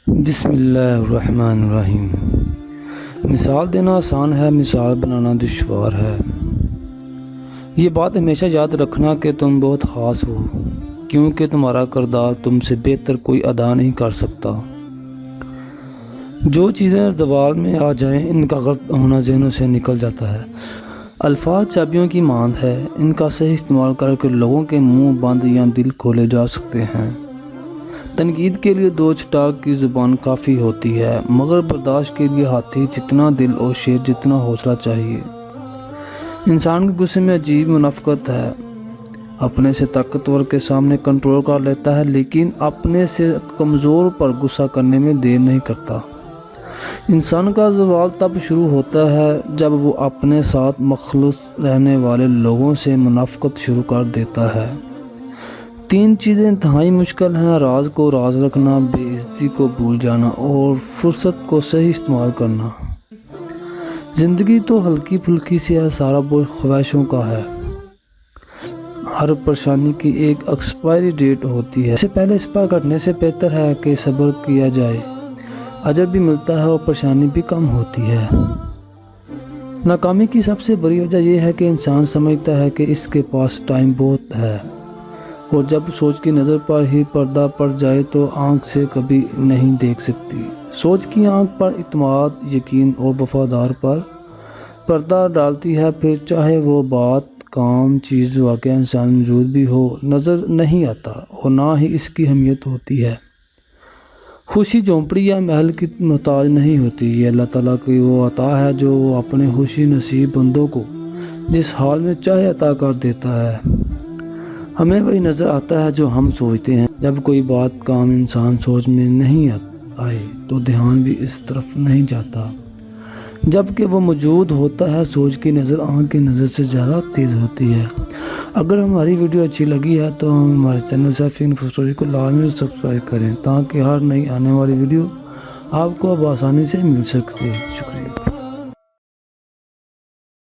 بسم اللہ الرحمن الرحیم۔ مثال دینا آسان ہے، مثال بنانا دشوار ہے۔ یہ بات ہمیشہ یاد رکھنا کہ تم بہت خاص ہو، کیونکہ تمہارا کردار تم سے بہتر کوئی ادا نہیں کر سکتا۔ جو چیزیں زوال میں آ جائیں ان کا غلط ہونا ذہنوں سے نکل جاتا ہے۔ الفاظ چابیوں کی مانند ہے، ان کا صحیح استعمال کر کے لوگوں کے منہ بند یا دل کھولے جا سکتے ہیں۔ تنقید کے لیے 2 چٹاک کی زبان کافی ہوتی ہے، مگر برداشت کے لیے ہاتھی جتنا دل اور شیر جتنا حوصلہ چاہیے۔ انسان کے غصے میں عجیب منافقت ہے، اپنے سے طاقتور کے سامنے کنٹرول کر لیتا ہے، لیکن اپنے سے کمزور پر غصہ کرنے میں دیر نہیں کرتا۔ انسان کا زوال تب شروع ہوتا ہے جب وہ اپنے ساتھ مخلص رہنے والے لوگوں سے منافقت شروع کر دیتا ہے۔ 3 چیزیں انتہائی مشکل ہیں: راز کو راز رکھنا، بے عزتی کو بھول جانا اور فرصت کو صحیح استعمال کرنا۔ زندگی تو ہلکی پھلکی سی ہے، سارا بوجھ خواہشوں کا ہے۔ ہر پریشانی کی ایک ایکسپائری ڈیٹ ہوتی ہے، اس سے پہلے ایکسپائر کرنے سے بہتر ہے کہ صبر کیا جائے۔ اجر بھی ملتا ہے اور پریشانی بھی کم ہوتی ہے۔ ناکامی کی سب سے بڑی وجہ یہ ہے کہ انسان سمجھتا ہے کہ اس کے پاس ٹائم بہت ہے، اور جب سوچ کی نظر پر ہی پردہ پڑ جائے تو آنکھ سے کبھی نہیں دیکھ سکتی۔ سوچ کی آنکھ پر اعتماد، یقین اور وفادار پر پردہ ڈالتی ہے، پھر چاہے وہ بات، کام، چیز، واقعہ انسان موجود بھی ہو، نظر نہیں آتا اور نہ ہی اس کی اہمیت ہوتی ہے۔ خوشی جھونپڑی یا محل کی محتاج نہیں ہوتی، یہ اللہ تعالیٰ کی وہ عطا ہے جو وہ اپنے خوشی نصیب بندوں کو جس حال میں چاہے عطا کر دیتا ہے۔ ہمیں وہی نظر آتا ہے جو ہم سوچتے ہیں۔ جب کوئی بات، کام، انسان سوچ میں نہیں آئے تو دھیان بھی اس طرف نہیں جاتا، جبکہ وہ موجود ہوتا ہے۔ سوچ کی نظر آنکھ کی نظر سے زیادہ تیز ہوتی ہے۔ اگر ہماری ویڈیو اچھی لگی ہے تو ہمارے چینل سیفی انفو اسٹوری کو لازمی سبسکرائب کریں، تاکہ ہر نئی آنے والی ویڈیو آپ کو اب آسانی سے مل سکے۔ شکریہ۔